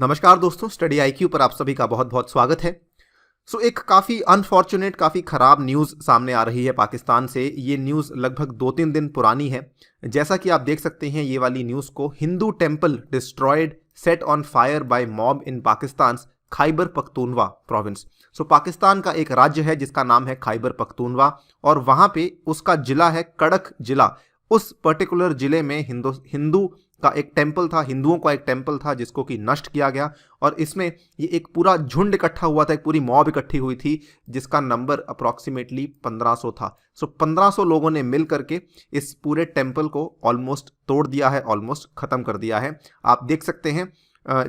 नमस्कार दोस्तों, study IQ पर आप सभी का बहुत बहुत स्वागत है। एक काफ़ी अनफॉर्चुनेट, काफ़ी ख़राब न्यूज़ सामने आ रही है पाकिस्तान से। ये न्यूज़ लगभग 2-3 दिन पुरानी है। जैसा कि आप देख सकते हैं ये वाली न्यूज़ को, Hindu temple destroyed set on fire bye mob in Pakistan Khyber Pakhtunkhwa province. Pakistan का एक राज्य है जिसका नाम है खैबर पख्तूनवा और वहाँ पे उसका जिला है कड़क जिला। उस पर्टिकुलर जिले में हिंदू का एक टेम्पल था, हिंदुओं का एक टेम्पल था जिसको कि नष्ट किया गया। और इसमें ये एक पूरा झुंड इकट्ठा हुआ था, एक पूरी मॉब इकट्ठी हुई थी जिसका नंबर अप्रॉक्सीमेटली 1500 था। 1500 लोगों ने मिल करके इस पूरे टेम्पल को ऑलमोस्ट तोड़ दिया है, ऑलमोस्ट ख़त्म कर दिया है। आप देख सकते हैं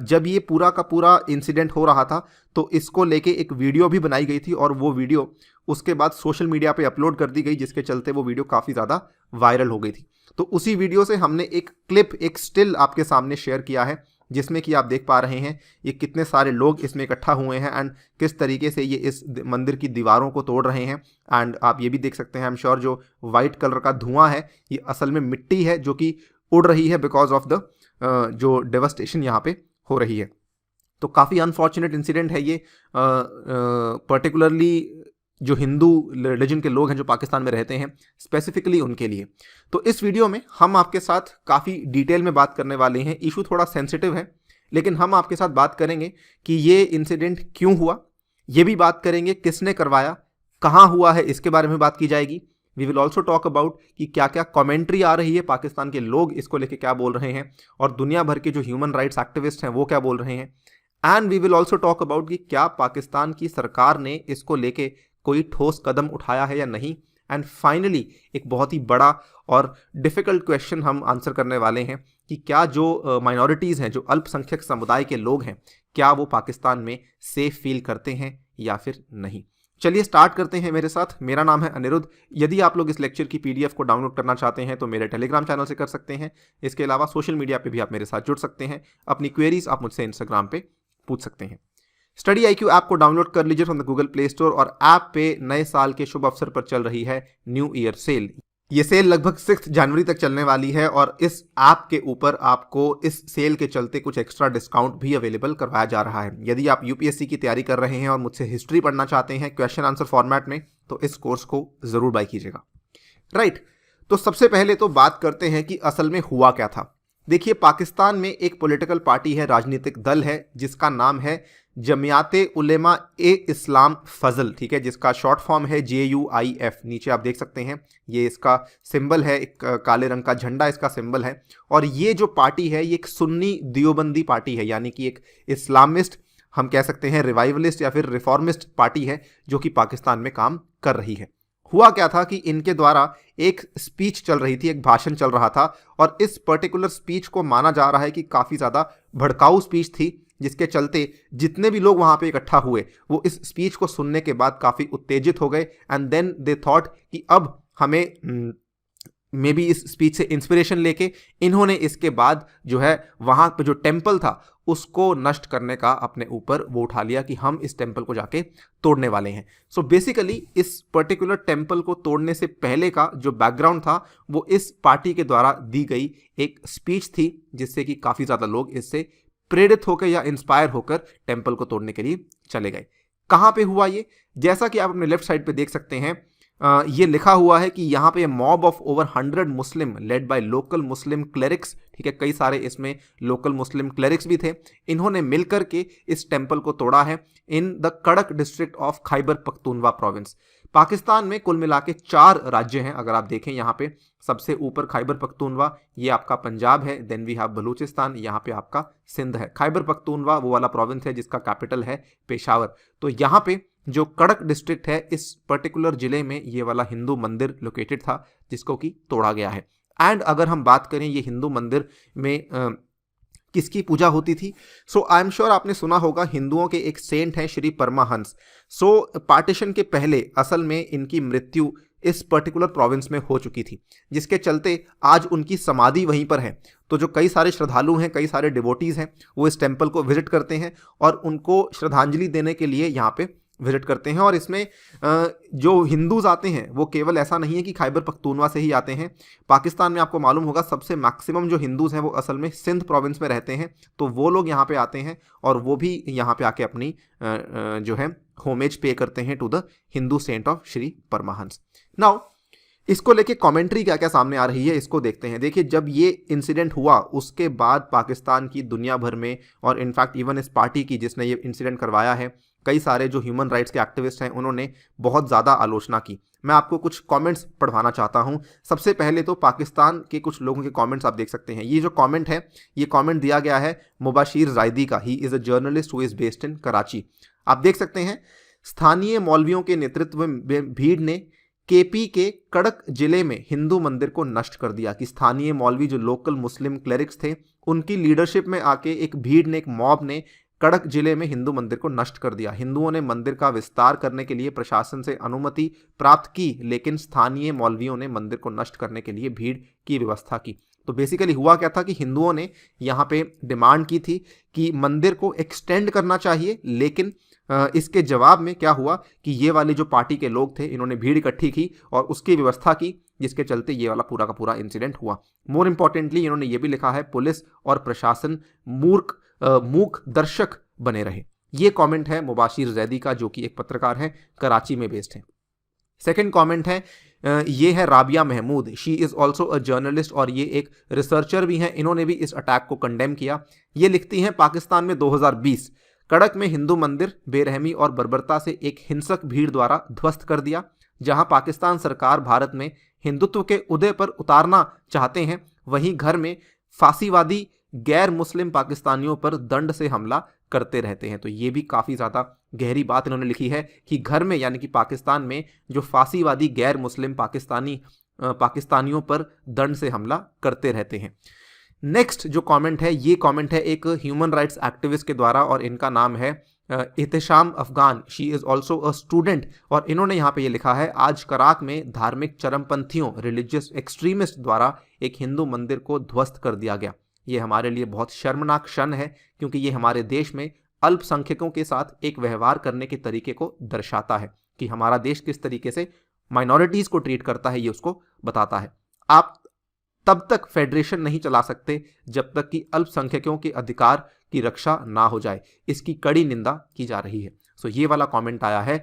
जब ये पूरा का पूरा इंसिडेंट हो रहा था तो इसको लेके एक वीडियो भी बनाई गई थी और वो वीडियो उसके बाद सोशल मीडिया पे अपलोड कर दी गई, जिसके चलते वो वीडियो काफ़ी ज़्यादा वायरल हो गई थी। तो उसी वीडियो से हमने एक क्लिप, एक स्टिल आपके सामने शेयर किया है जिसमें कि आप देख पा रहे हैं ये कितने सारे लोग इसमें इकट्ठा हुए हैं एंड किस तरीके से ये इस मंदिर की दीवारों को तोड़ रहे हैं। एंड आप ये भी देख सकते हैं, आई एम श्योर, जो वाइट कलर का धुआं है ये असल में मिट्टी है जो कि उड़ रही है बिकॉज ऑफ द जो डेवस्टेशन यहाँ पे हो रही है। तो काफ़ी अनफॉर्चुनेट इंसिडेंट है ये, पर्टिकुलरली जो हिंदू रिलीजन के लोग हैं जो पाकिस्तान में रहते हैं, स्पेसिफिकली उनके लिए। तो इस वीडियो में हम आपके साथ काफ़ी डिटेल में बात करने वाले हैं। इशू थोड़ा सेंसिटिव है लेकिन हम आपके साथ बात करेंगे कि ये इंसिडेंट क्यों हुआ, ये भी बात करेंगे किसने करवाया, कहाँ हुआ है, इसके बारे में बात की जाएगी। We will also talk about कि क्या क्या कमेंट्री आ रही है, पाकिस्तान के लोग इसको लेके क्या बोल रहे हैं और दुनिया भर के जो ह्यूमन राइट्स एक्टिविस्ट हैं वो क्या बोल रहे हैं। And we will also talk about कि क्या पाकिस्तान की सरकार ने इसको लेके कोई ठोस कदम उठाया है या नहीं। एंड फाइनली एक बहुत ही बड़ा और डिफ़िकल्ट क्वेश्चन हम आंसर करने वाले हैं कि क्या जो माइनॉरिटीज़ हैं, जो अल्पसंख्यक समुदाय के लोग हैं, क्या वो पाकिस्तान में सेफ फील करते हैं या फिर नहीं। चलिए स्टार्ट करते हैं मेरे साथ। मेरा नाम है अनिरुद्ध। यदि आप लोग इस लेक्चर की PDF को डाउनलोड करना चाहते हैं तो मेरे टेलीग्राम चैनल से कर सकते हैं। इसके अलावा सोशल मीडिया पे भी आप मेरे साथ जुड़ सकते हैं। अपनी क्वेरीज आप मुझसे इंस्टाग्राम पे पूछ सकते हैं। स्टडी आईक्यू ऐप को डाउनलोड कर लीजिए from the Google play store और ऐप पे नए साल के शुभ अवसर पर चल रही है न्यू ईयर सेल। ये सेल लगभग 6 जनवरी तक चलने वाली है और इस ऐप के ऊपर आपको इस सेल के चलते कुछ एक्स्ट्रा डिस्काउंट भी अवेलेबल करवाया जा रहा है। यदि आप UPSC की तैयारी कर रहे हैं और मुझसे हिस्ट्री पढ़ना चाहते हैं क्वेश्चन आंसर फॉर्मेट में, तो इस कोर्स को ज़रूर बाय कीजिएगा। राइट, तो सबसे पहले तो बात करते हैं कि असल में हुआ क्या था। देखिए, पाकिस्तान में एक पॉलिटिकल पार्टी है, राजनीतिक दल है जिसका नाम है जमियाते उलेमा ए इस्लाम फजल, ठीक है, जिसका शॉर्ट फॉर्म है JUIF। नीचे आप देख सकते हैं ये इसका सिंबल है, एक काले रंग का झंडा इसका सिंबल है। और ये जो पार्टी है ये एक सुन्नी दियोबंदी पार्टी है, यानी कि एक इस्लामिस्ट, हम कह सकते हैं रिवाइवलिस्ट या फिर रिफॉर्मिस्ट पार्टी है जो कि पाकिस्तान में काम कर रही है। हुआ क्या था कि इनके द्वारा एक स्पीच चल रही थी, एक भाषण चल रहा था और इस पर्टिकुलर स्पीच को माना जा रहा है कि काफ़ी ज़्यादा भड़काऊ स्पीच थी, जिसके चलते जितने भी लोग वहाँ पे इकट्ठा हुए वो इस स्पीच को सुनने के बाद काफ़ी उत्तेजित हो गए। एंड देन दे थॉट कि अब हमें मे बी इस स्पीच से इंस्पिरेशन लेके इन्होंने इसके बाद जो है वहाँ पे जो टेम्पल था उसको नष्ट करने का अपने ऊपर वो उठा लिया कि हम इस टेम्पल को जाके तोड़ने वाले हैं। सो बेसिकली इस पर्टिकुलर टेम्पल को तोड़ने से पहले का जो बैकग्राउंड था वो इस पार्टी के द्वारा दी गई एक स्पीच थी, जिससे कि काफ़ी ज़्यादा लोग इससे प्रेरित होकर या इंस्पायर होकर टेम्पल को तोड़ने के लिए चले गए। कहाँ पे हुआ ये? जैसा कि आप अपने लेफ्ट साइड पे देख सकते हैं, ये लिखा हुआ है कि यहाँ पे mob of over 100 Muslim led by local Muslim clerics, ठीक है, कई सारे इसमें लोकल मुस्लिम क्लेरिक्स भी थे, इन्होंने मिलकर के इस टेम्पल को तोड़ा है इन द कड़क district of Khyber Pakhtunkhwa province. Pakistan में कुल मिला के 4 राज्य हैं। अगर आप देखें यहाँ पे सबसे ऊपर खैबर पख्तूनवा, ये आपका पंजाब है, देन वी हैव बलूचिस्तान, यहाँ पे आपका सिंध है। खैबर पख्तूनवा वो वाला प्रोविंस है जिसका कैपिटल है पेशावर। तो यहाँ पे जो कड़क डिस्ट्रिक्ट है, इस पर्टिकुलर जिले में ये वाला हिंदू मंदिर लोकेटेड था जिसको कि तोड़ा गया है। एंड अगर हम बात करें ये हिंदू मंदिर में किसकी पूजा होती थी, सो आई एम श्योर आपने सुना होगा, हिंदुओं के एक सेंट हैं श्री परमाहंस। सो पार्टीशन के पहले असल में इनकी मृत्यु इस पर्टिकुलर प्रोविंस में हो चुकी थी, जिसके चलते आज उनकी समाधि वहीं पर है। तो जो कई सारे श्रद्धालु हैं, कई सारे डिवोटीज़ हैं, वो इस टेम्पल को विजिट करते हैं और उनको श्रद्धांजलि देने के लिए यहाँ पे विजिट करते हैं। और इसमें जो हिंदूज आते हैं वो केवल ऐसा नहीं है कि खैबर पख्तूनवा से ही आते हैं। पाकिस्तान में आपको मालूम होगा सबसे मैक्सिमम जो हिंदूज हैं वो असल में सिंध प्रोविंस में रहते हैं, तो वो लोग यहाँ पे आते हैं और वो भी यहाँ पे आके अपनी जो है होमेज पे करते हैं to the Hindu saint of Shri Paramhans. Now इसको लेके कमेंट्री क्या क्या सामने आ रही है इसको देखते हैं। देखिए, जब ये इंसिडेंट हुआ उसके बाद पाकिस्तान की दुनिया भर में और इनफैक्ट इवन इस पार्टी की जिसने ये इंसिडेंट करवाया है, कई सारे जो ह्यूमन राइट्स के एक्टिविस्ट हैं उन्होंने बहुत ज़्यादा आलोचना की। मैं आपको कुछ कमेंट्स पढ़वाना चाहता हूं। सबसे पहले तो पाकिस्तान के कुछ लोगों के कमेंट्स आप देख सकते हैं। ये जो कमेंट है, ये कमेंट दिया गया है मुबाशिर जायदी का। He is a journalist who is based in Karachi. आप देख सकते हैं, स्थानीय मौलवियों के नेतृत्व में भीड़ ने केपी के कड़क जिले में हिंदू मंदिर को नष्ट कर दिया। कि स्थानीय मौलवी जो लोकल मुस्लिम क्लेरिक्स थे उनकी लीडरशिप में आके एक भीड़ ने, एक मॉब ने कड़क जिले में हिंदू मंदिर को नष्ट कर दिया। हिंदुओं ने मंदिर का विस्तार करने के लिए प्रशासन से अनुमति प्राप्त की, लेकिन स्थानीय मौलवियों ने मंदिर को नष्ट करने के लिए भीड़ की व्यवस्था की। तो बेसिकली हुआ क्या था कि हिंदुओं ने यहाँ पे डिमांड की थी कि मंदिर को एक्सटेंड करना चाहिए, लेकिन इसके जवाब में क्या हुआ कि ये वाले जो पार्टी के लोग थे इन्होंने भीड़ इकट्ठी की और उसकी व्यवस्था की, जिसके चलते ये वाला पूरा का पूरा इंसिडेंट हुआ। मोर इंपॉर्टेंटली इन्होंने ये भी लिखा है, पुलिस और प्रशासन मूक दर्शक बने रहे। ये कमेंट है मुबाशिर जैदी का, जो कि एक पत्रकार है, कराची में बेस्ड है। सेकंड कमेंट है, ये है Rabia Mahmood. She is also a journalist और ये एक रिसर्चर भी हैं। इन्होंने भी इस अटैक को कंडेम किया। ये लिखती हैं, पाकिस्तान में 2020 कड़क में हिंदू मंदिर बेरहमी और बर्बरता से एक हिंसक भीड़ द्वारा ध्वस्त कर दिया। जहां पाकिस्तान सरकार भारत में हिंदुत्व के उदय पर उतारना चाहते हैं, वहीं घर में फांसीवादी गैर मुस्लिम पाकिस्तानियों पर दंड से हमला करते रहते हैं। तो ये भी काफ़ी ज़्यादा गहरी बात इन्होंने लिखी है कि घर में यानी कि पाकिस्तान में जो फांसीवादी गैर मुस्लिम पाकिस्तानियों पर दंड से हमला करते रहते हैं। नेक्स्ट जो कमेंट है, ये कमेंट है एक ह्यूमन राइट्स एक्टिविस्ट के द्वारा और इनका नाम है Ehtesham Afghan. She is also a student और इन्होंने यहाँ पे ये लिखा है, आज कराक में धार्मिक चरमपंथियों रिलीजियस एक्सट्रीमिस्ट द्वारा एक हिंदू मंदिर को ध्वस्त कर दिया गया। ये हमारे लिए बहुत शर्मनाक क्षण है, क्योंकि ये हमारे देश में अल्पसंख्यकों के साथ एक व्यवहार करने के तरीके को दर्शाता है कि हमारा देश किस तरीके से माइनॉरिटीज़ को ट्रीट करता है, ये उसको बताता है। आप तब तक फेडरेशन नहीं चला सकते जब तक कि अल्पसंख्यकों के अधिकार की रक्षा ना हो जाए। इसकी कड़ी निंदा की जा रही है। सो ये वाला कमेंट आया है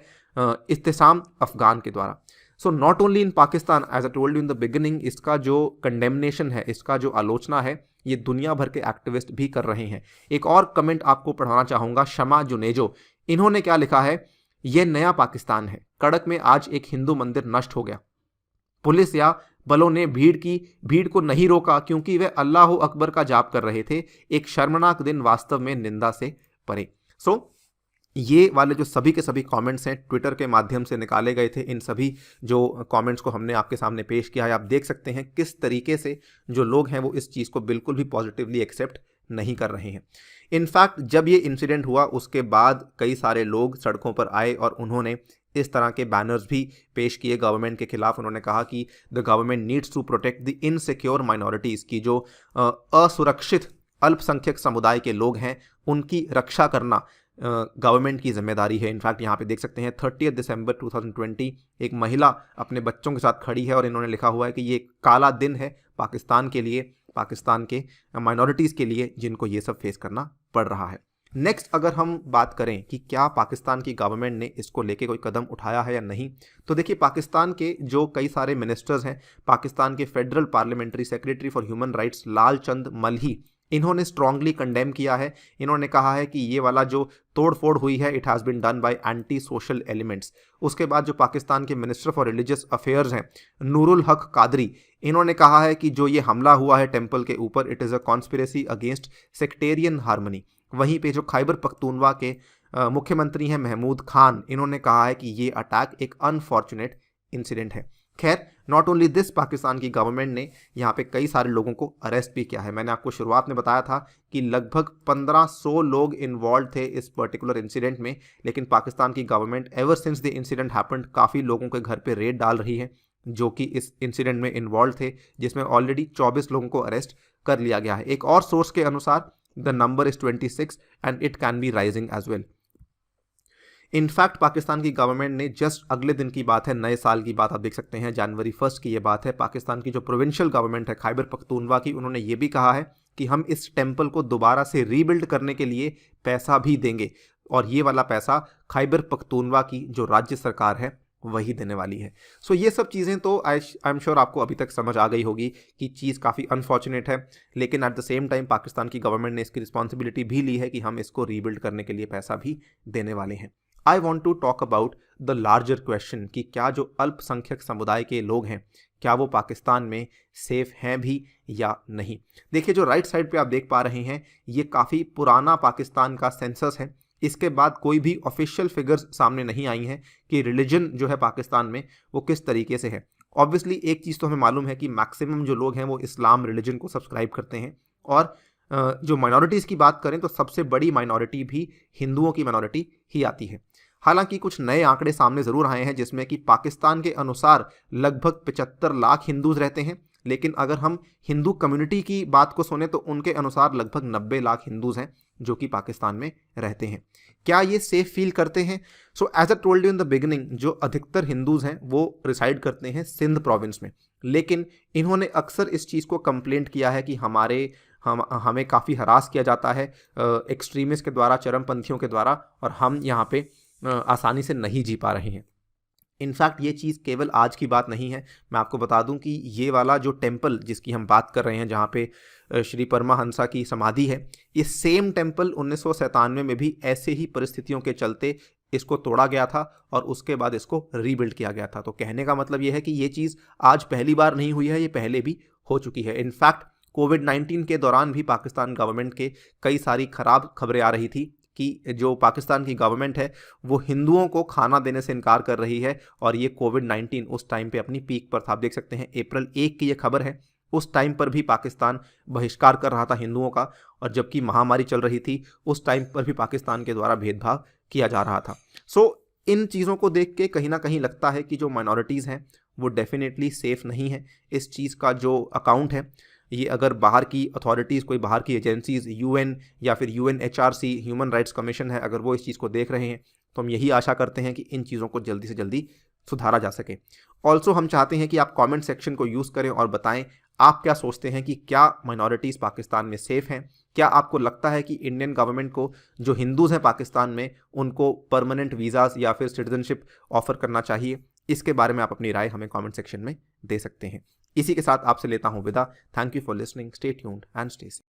इस्तेसाम अफगान के द्वारा। So not only in Pakistan, as I told you in the beginning, इसका जो कंडेमनेशन है, इसका जो आलोचना है, ये दुनिया भर के एक्टिविस्ट भी कर रहे हैं। एक और कमेंट आपको पढ़ाना चाहूँगा, शमा जुनेजो। इन्होंने क्या लिखा है, यह नया पाकिस्तान है। कड़क में आज एक हिंदू मंदिर नष्ट हो गया। पुलिस या बलों ने भीड़ को नहीं रोका क्योंकि वे अल्लाह अकबर का जाप कर रहे थे। एक शर्मनाक दिन वास्तव में निंदा से परे। सो ये वाले जो सभी के सभी कमेंट्स हैं ट्विटर के माध्यम से निकाले गए थे। इन सभी जो कमेंट्स को हमने आपके सामने पेश किया है। आप देख सकते हैं किस तरीके से जो लोग हैं वो इस चीज़ को बिल्कुल भी पॉजिटिवली एक्सेप्ट नहीं कर रहे हैं। इनफैक्ट जब ये इंसिडेंट हुआ उसके बाद कई सारे लोग सड़कों पर आए और उन्होंने इस तरह के बैनर्स भी पेश किए गवर्नमेंट के खिलाफ। उन्होंने कहा कि the government needs to protect the insecure minorities, की जो असुरक्षित अल्पसंख्यक समुदाय के लोग हैं उनकी रक्षा करना गवर्नमेंट की जिम्मेदारी है। इनफैक्ट यहाँ पे देख सकते हैं 30 दिसंबर 2020 एक महिला अपने बच्चों के साथ खड़ी है और इन्होंने लिखा हुआ है कि ये काला दिन है पाकिस्तान के लिए, पाकिस्तान के माइनॉरिटीज़ के लिए, जिनको ये सब फेस करना पड़ रहा है। नेक्स्ट अगर हम बात करें कि क्या पाकिस्तान की गवर्नमेंट ने इसको लेके कोई कदम उठाया है या नहीं, तो देखिए पाकिस्तान के जो कई सारे मिनिस्टर्स हैं, पाकिस्तान के federal parliamentary secretary for human rights Lal Chand Malhi, इन्होंने स्ट्रांगली कंडेम किया है। इन्होंने कहा है कि ये वाला जो तोड़फोड़ हुई है it has been done by anti social elements. उसके बाद जो पाकिस्तान के मिनिस्टर फॉर रिलीजियस अफेयर्स हैं नूरुल हक कादरी, इन्होंने कहा है कि जो ये हमला हुआ है टेम्पल के ऊपर it is a conspiracy against sectarian harmony. वहीं पे जो खैबर पख्तूनवा के मुख्यमंत्री हैं महमूद खान, इन्होंने कहा है कि ये अटैक एक अनफॉर्चुनेट इंसिडेंट है। खैर नॉट ओनली दिस, पाकिस्तान की गवर्नमेंट ने यहाँ पे कई सारे लोगों को अरेस्ट भी किया है। मैंने आपको शुरुआत में बताया था कि लगभग 1500 लोग इन्वॉल्व थे इस पर्टिकुलर इंसिडेंट में, लेकिन पाकिस्तान की government ever since the incident happened काफ़ी लोगों के घर पे रेड डाल रही है जो कि इस इंसिडेंट में इन्वॉल्व थे, जिसमें ऑलरेडी 24 लोगों को अरेस्ट कर लिया गया है। एक और सोर्स के अनुसार the number is 26 and it can be rising as well. In fact Pakistan की गवर्नमेंट ने जस्ट अगले दिन की बात है, नए साल की बात आप देख सकते हैं, जनवरी 1 की ये बात है, पाकिस्तान की जो प्रोविंशियल गवर्नमेंट है खैबर पख्तूनवा की, उन्होंने ये भी कहा है कि हम इस टेम्पल को दोबारा से रीबिल्ड करने के लिए पैसा भी देंगे, और ये वाला पैसा खैबर पख्तूनवा की जो राज्य सरकार है वही देने वाली है। सो ये सब चीज़ें तो आई एम श्योर आपको अभी तक समझ आ गई होगी कि चीज़ काफ़ी अनफॉर्चुनेट है, लेकिन at the same time Pakistan की गवर्नमेंट ने इसकी रिस्पॉन्सिबिलिटी भी ली है कि हम इसको रीबिल्ड करने के लिए पैसा भी देने वाले हैं। I want to talk about the larger question कि क्या जो अल्पसंख्यक समुदाय के लोग हैं क्या वो पाकिस्तान में सेफ हैं भी या नहीं। देखिए, जो राइट साइड पे आप देख पा रहे हैं ये काफ़ी पुराना पाकिस्तान का सेंसस है। इसके बाद कोई भी ऑफिशियल फिगर्स सामने नहीं आई हैं कि रिलीजन जो है पाकिस्तान में वो किस तरीके से है। ऑब्वियसली एक चीज़ तो हमें मालूम है कि मैक्सिमम जो लोग हैं वो इस्लाम रिलीजन को सब्सक्राइब करते हैं, और जो माइनॉरिटीज़ की बात करें तो सबसे बड़ी माइनॉरिटी भी हिंदुओं की माइनॉरिटी ही आती है। हालांकि कुछ नए आंकड़े सामने ज़रूर आए हैं जिसमें कि पाकिस्तान के अनुसार लगभग 75 लाख हिंदूज रहते हैं, लेकिन अगर हम हिंदू कम्युनिटी की बात को सुने तो उनके अनुसार लगभग 90 लाख हिंदूज हैं जो कि पाकिस्तान में रहते हैं। क्या ये सेफ फील करते हैं? So as a told you in the beginning, जो अधिकतर हिंदूज हैं वो रिसाइड करते हैं सिंध प्रोविंस में, लेकिन इन्होंने अक्सर इस चीज़ को कंप्लेंट किया है कि हमें काफ़ी हरास किया जाता है एक्सट्रीमिस्ट के द्वारा, चरमपंथियों के द्वारा, और हम यहाँ पे आसानी से नहीं जी पा रहे हैं। इनफैक्ट ये चीज़ केवल आज की बात नहीं है। मैं आपको बता दूं कि ये वाला जो टेम्पल जिसकी हम बात कर रहे हैं, जहाँ पे श्री परमाहंसा की समाधि है, ये सेम टेम्पल 1997 में भी ऐसे ही परिस्थितियों के चलते इसको तोड़ा गया था और उसके बाद इसको रीबिल्ड किया गया था। तो कहने का मतलब ये है कि ये चीज़ आज पहली बार नहीं हुई है, ये पहले भी हो चुकी है। इनफैक्ट कोविड-19 के दौरान भी पाकिस्तान गवर्नमेंट के कई सारी खराब खबरें आ रही थी कि जो पाकिस्तान की गवर्नमेंट है वो हिंदुओं को खाना देने से इनकार कर रही है, और ये कोविड-19 उस टाइम पे अपनी पीक पर था। आप देख सकते हैं अप्रैल 1 की ये खबर है। उस टाइम पर भी पाकिस्तान बहिष्कार कर रहा था हिंदुओं का, और जबकि महामारी चल रही थी उस टाइम पर भी पाकिस्तान के द्वारा भेदभाव किया जा रहा था। सो इन चीज़ों को देख के कहीं ना कहीं लगता है कि जो माइनॉरिटीज़ हैं वो डेफिनेटली सेफ़ नहीं है। इस चीज़ का जो अकाउंट है ये अगर बाहर की अथॉरिटीज़, कोई बाहर की एजेंसीज़, यूएन या फिर यूएनएचआरसी, ह्यूमन राइट्स कमीशन है, अगर वो इस चीज़ को देख रहे हैं तो हम यही आशा करते हैं कि इन चीज़ों को जल्दी से जल्दी सुधारा जा सके। ऑल्सो हम चाहते हैं कि आप कमेंट सेक्शन को यूज़ करें और बताएं आप क्या सोचते हैं कि क्या माइनॉरिटीज़ पाकिस्तान में सेफ़ हैं। क्या आपको लगता है कि इंडियन गवर्नमेंट को जो हिंदूज़ हैं पाकिस्तान में उनको परमानेंट वीज़ाज़ या फिर सिटीजनशिप ऑफर करना चाहिए? इसके बारे में आप अपनी राय हमें कमेंट सेक्शन में दे सकते हैं। इसी के साथ आपसे लेता हूं विदा। Thank you for listening, stay tuned and stay safe.